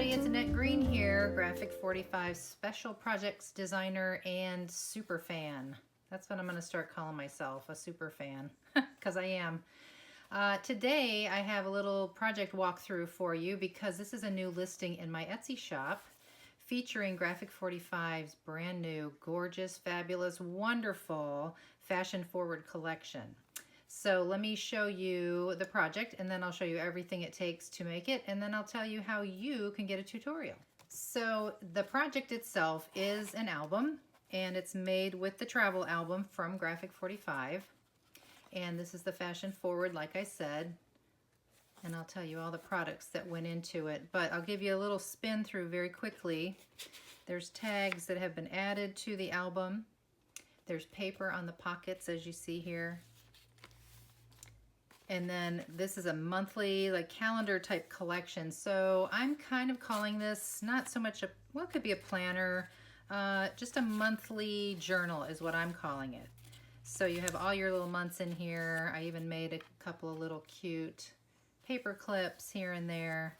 everybody, it's Annette Green here, Graphic 45 Special Projects Designer and Super Fan. That's what I'm going to start calling myself, a super fan, because I am. Today I have a little project walkthrough for you because this is a new listing in my Etsy shop featuring Graphic 45's brand new, gorgeous, fabulous, wonderful, fashion-forward collection. So let me show you the project and then I'll show you everything it takes to make it, and then I'll tell you how you can get a tutorial. So the project itself is an album, and it's made with the travel album from Graphic 45. And this is the fashion forward, like I said, and I'll tell you all the products that went into it, but I'll give you a little spin through very quickly. There's tags that have been added to the album. There's paper on the pockets, as you see here. And then this is a monthly, like, calendar type collection. So I'm kind of calling this not so much a, well, it could be a planner, just a monthly journal is what I'm calling it. So you have all your little months in here. I even made a couple of little cute paper clips here and there.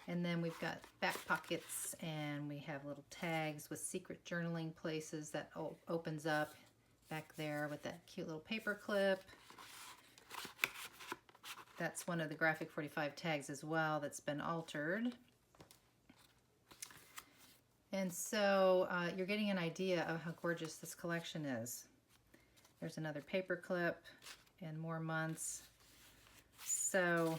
And then we've got back pockets, and we have little tags with secret journaling places that opens up back there with that cute little paper clip. That's one of the Graphic 45 tags as well that's been altered. And so you're getting an idea of how gorgeous this collection is. There's another paper clip and more months. So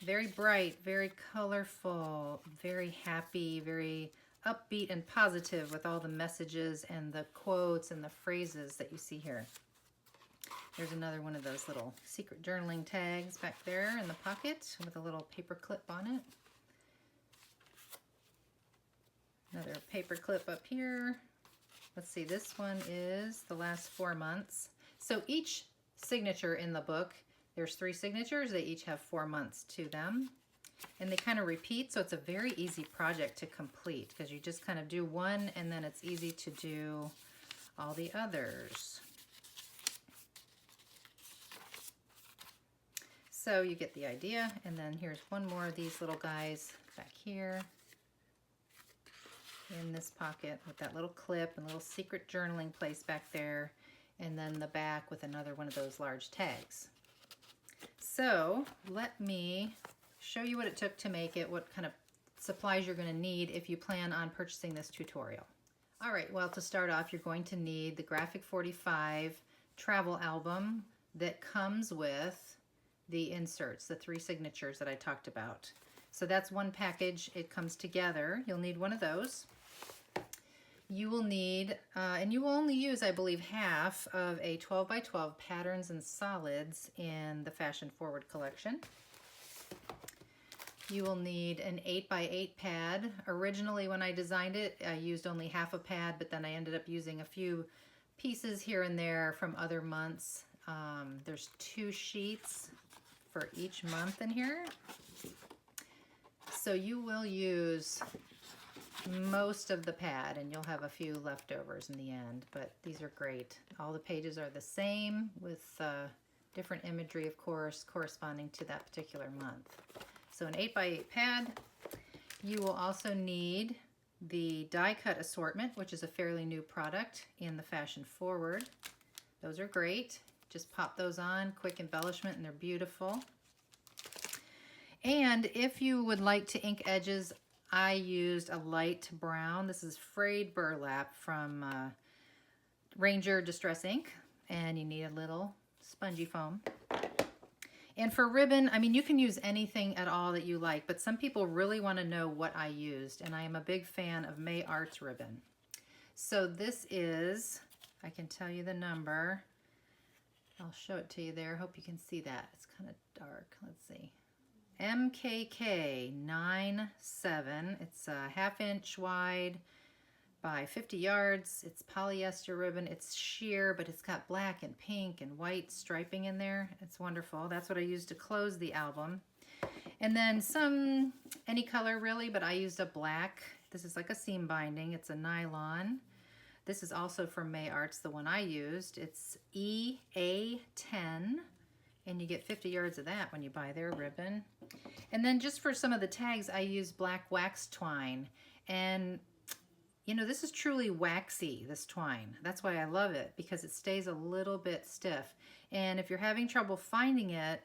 very bright, very colorful, very happy, very upbeat and positive with all the messages and the quotes and the phrases that you see here. There's another one of those little secret journaling tags back there in the pocket with a little paper clip on it. Another paper clip up here. Let's see, this one is the last 4 months. So each signature in the book, there's 3 signatures. They each have 4 months to them. And they kind of repeat, so it's a very easy project to complete because you just kind of do one and then it's easy to do all the others. So you get the idea, and then here's one more of these little guys back here in this pocket with that little clip and little secret journaling place back there, and then the back with another one of those large tags. So let me show you what it took to make it, what kind of supplies you're going to need if you plan on purchasing this tutorial. All right, well, to start off, you're going to need the Graphic 45 travel album that comes with the inserts, the 3 signatures that I talked about. So that's one package. It comes together. You'll need one of those. You will need, and you will only use, I believe, half of a 12 by 12 patterns and solids in the Fashion Forward collection. You will need an 8 by 8 pad. Originally, when I designed it, I used only half a pad, but then I ended up using a few pieces here and there from other months. There's 2 sheets for each month in here. So you will use most of the pad and you'll have a few leftovers in the end, but these are great. All the pages are the same with different imagery, of course, corresponding to that particular month. So an 8 by 8 pad. You will also need the die cut assortment, which is a fairly new product in the Fashion Forward. Those are great. Just pop those on, quick embellishment, and they're beautiful. And if you would like to ink edges, I used a light brown. This is frayed burlap from Ranger Distress Ink, and you need a little spongy foam. And for ribbon, I mean, you can use anything at all that you like, but some people really want to know what I used, and I am a big fan of May Arts ribbon. So this is, I can tell you the number. I'll show it to you there. Hope you can see that. It's kind of dark. Let's see. MKK 97. It's a 1/2 inch wide by 50 yards. It's polyester ribbon. It's sheer, but it's got black and pink and white striping in there. It's wonderful. That's what I used to close the album. And then some, any color really, but I used a black. This is like a seam binding. It's a nylon. This is also from May Arts, the one I used. It's EA10 And you get 50 yards of that when you buy their ribbon. And then just for some of the tags, I use black wax twine. And you know, this is truly waxy, this twine. That's why I love it, because it stays a little bit stiff. And if you're having trouble finding it,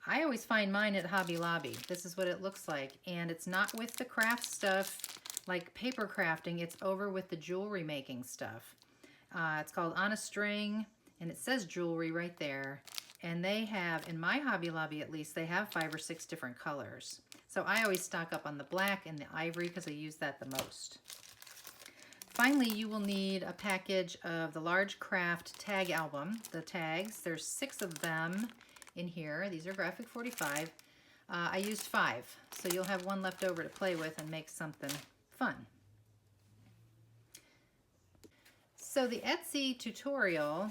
I always find mine at Hobby Lobby. This is what it looks like. And it's not with the craft stuff like paper crafting. It's over with the jewelry making stuff. It's called On a String, and it says jewelry right there. And they have, in my Hobby Lobby at least, they have 5 or 6 different colors. So I always stock up on the black and the ivory because I use that the most. Finally, you will need a package of the large craft tag album, the tags. There's 6 of them in here. These are graphic 45. I used 5, so you'll have 1 left over to play with and make something fun. So the Etsy tutorial,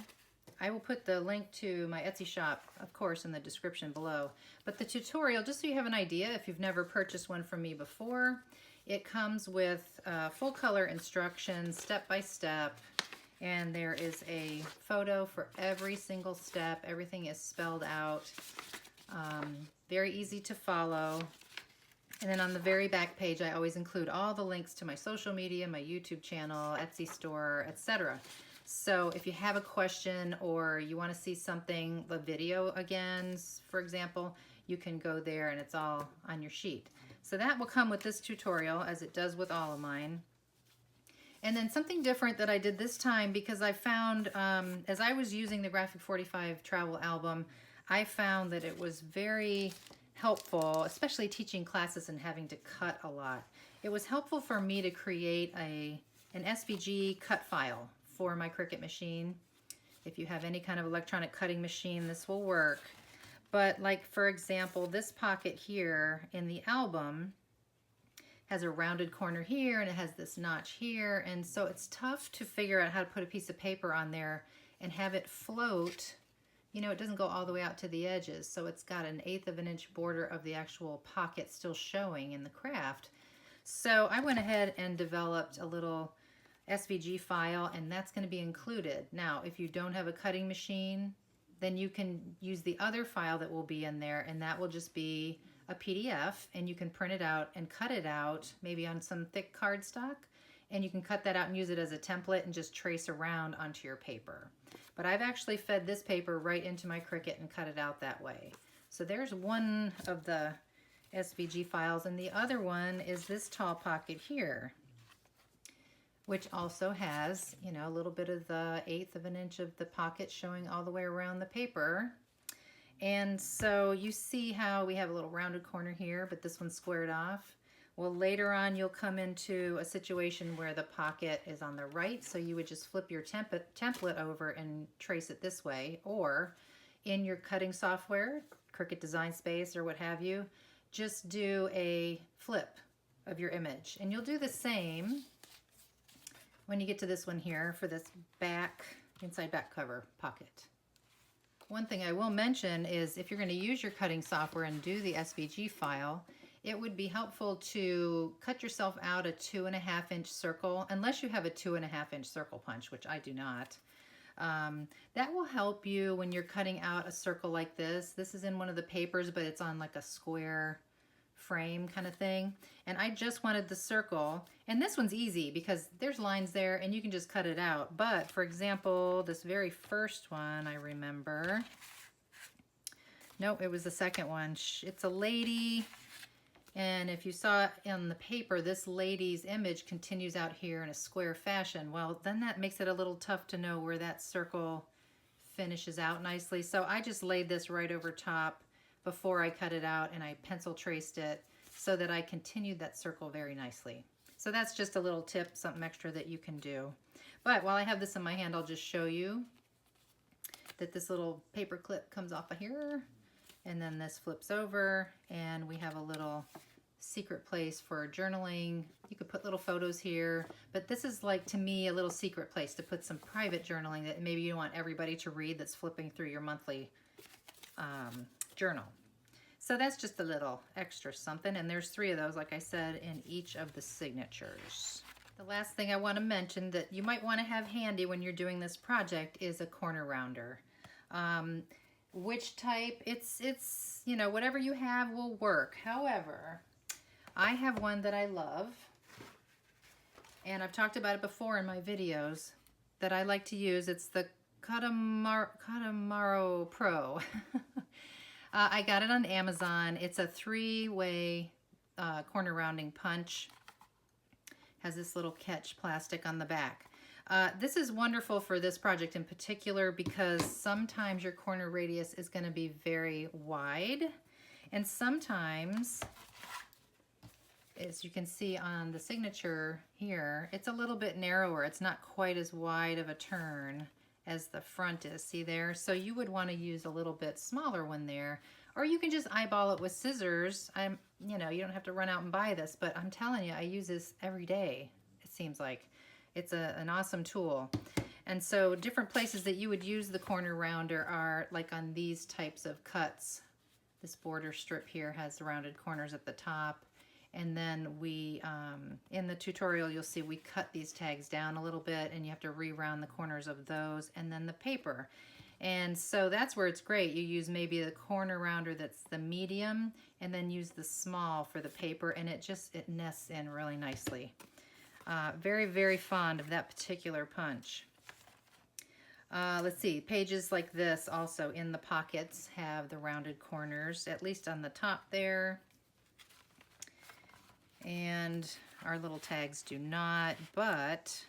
I will put the link to my Etsy shop, of course, in the description below. But the tutorial, just so you have an idea, if you've never purchased one from me before, it comes with full color instructions, step by step, and there is a photo for every single step. Everything is spelled out. Very easy to follow. And then on the very back page, I always include all the links to my social media, my YouTube channel, Etsy store, etc. So if you have a question or you want to see something, the video again, for example, you can go there and it's all on your sheet. So that will come with this tutorial, as it does with all of mine. And then something different that I did this time, because I found, as I was using the Graphic 45 travel album, I found that it was very helpful, especially teaching classes and having to cut a lot. It was helpful for me to create an SVG cut file for my Cricut machine. If you have any kind of electronic cutting machine, this will work. But like, for example, this pocket here in the album has a rounded corner here and it has this notch here. And so it's tough to figure out how to put a piece of paper on there and have it float. You know, it doesn't go all the way out to the edges. So it's got an 1/8 of an inch border of the actual pocket still showing in the craft. So I went ahead and developed a little SVG file, and that's going to be included. Now, if you don't have a cutting machine, then you can use the other file that will be in there, and that will just be a PDF, and you can print it out and cut it out, maybe on some thick cardstock, and you can cut that out and use it as a template and just trace around onto your paper. But I've actually fed this paper right into my Cricut and cut it out that way. So there's one of the SVG files, and the other one is this tall pocket here, which also has, you know, a little bit of the 1/8 of an inch of the pocket showing all the way around the paper. And so you see how we have a little rounded corner here, but this one's squared off. Well, later on you'll come into a situation where the pocket is on the right, so you would just flip your template over and trace it this way, or in your cutting software, Cricut Design Space or what have you, just do a flip of your image. And you'll do the same when you get to this one here for this inside back cover pocket. One thing I will mention is if you're going to use your cutting software and do the SVG file, it would be helpful to cut yourself out a 2.5 inch circle, unless you have a 2.5 inch circle punch, which I do not. That will help you when you're cutting out a circle like this. This is in one of the papers, but it's on like a square frame kind of thing. And I just wanted the circle, and this one's easy because there's lines there and you can just cut it out. But for example, this very first one, I remember, nope, it was the second one. It's a lady, and if you saw it on the paper, this lady's image continues out here in a square fashion. Well, then that makes it a little tough to know where that circle finishes out nicely. So I just laid this right over top before I cut it out, and I pencil traced it so that I continued that circle very nicely. So that's just a little tip, something extra that you can do. But while I have this in my hand, I'll just show you that this little paper clip comes off of here, and then this flips over, and we have a little secret place for journaling. You could put little photos here, but this is, like, to me, a little secret place to put some private journaling that maybe you don't want everybody to read that's flipping through your monthly journal. So that's just a little extra something, and there's 3 of those, like I said, in each of the signatures. The last thing I want to mention that you might want to have handy when you're doing this project is a corner rounder. which type. It's you know, whatever you have will work. However, I have one that I love, and I've talked about it before in my videos that I like to use. It's the Katamaro Pro. I got it on Amazon. It's a 3-way corner rounding punch. Has this little catch plastic on the back. This is wonderful for this project in particular because sometimes your corner radius is going to be very wide, and sometimes, as you can see on the signature here, it's a little bit narrower. It's not quite as wide of a turn as the front is. See there? So you would want to use a little bit smaller one there, or you can just eyeball it with scissors. You know, you don't have to run out and buy this, but I'm telling you, I use this every day. It seems like it's an awesome tool. And so different places that you would use the corner rounder are like on these types of cuts. This border strip here has the rounded corners at the top. And then we, in the tutorial, you'll see we cut these tags down a little bit, and you have to re-round the corners of those, and then the paper. And so that's where it's great. You use maybe the corner rounder that's the medium, and then use the small for the paper, and it nests in really nicely. Very, very fond of that particular punch. Let's see, pages like this also in the pockets have the rounded corners, at least on the top there. And our little tags do not, but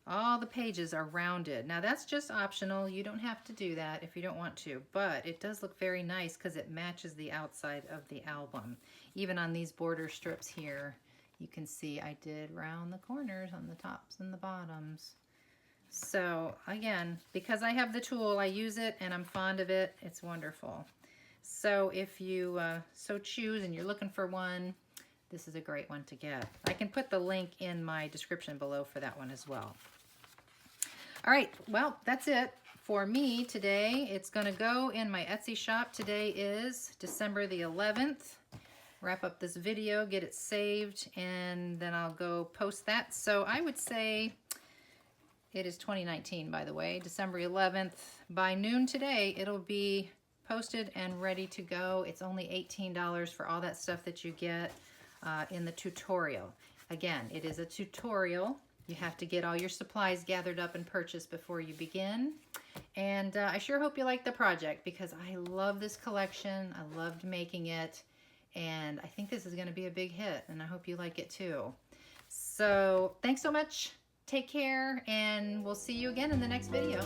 all the pages are rounded. Now that's just optional. You don't have to do that if you don't want to, but it does look very nice because it matches the outside of the album. Even on these border strips here, you can see I did round the corners on the tops and the bottoms. So again, because I have the tool, I use it and I'm fond of it. It's wonderful. So if you so choose and you're looking for one, this is a great one to get. I can put the link in my description below for that one as well. All right, well, that's it for me today. It's going to go in my Etsy shop. Today is December the 11th. Wrap up this video, get it saved, and then I'll go post that. So I would say it is 2019, by the way, December 11th. By noon today, it'll be posted and ready to go. It's only $18 for all that stuff that you get in the tutorial. Again, it is a tutorial. You have to get all your supplies gathered up and purchased before you begin. And I sure hope you like the project because I love this collection. I loved making it. And I think this is going to be a big hit. And I hope you like it too. So thanks so much. Take care. And we'll see you again in the next video.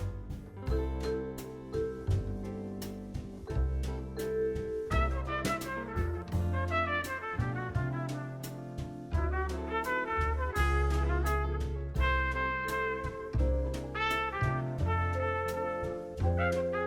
Bye.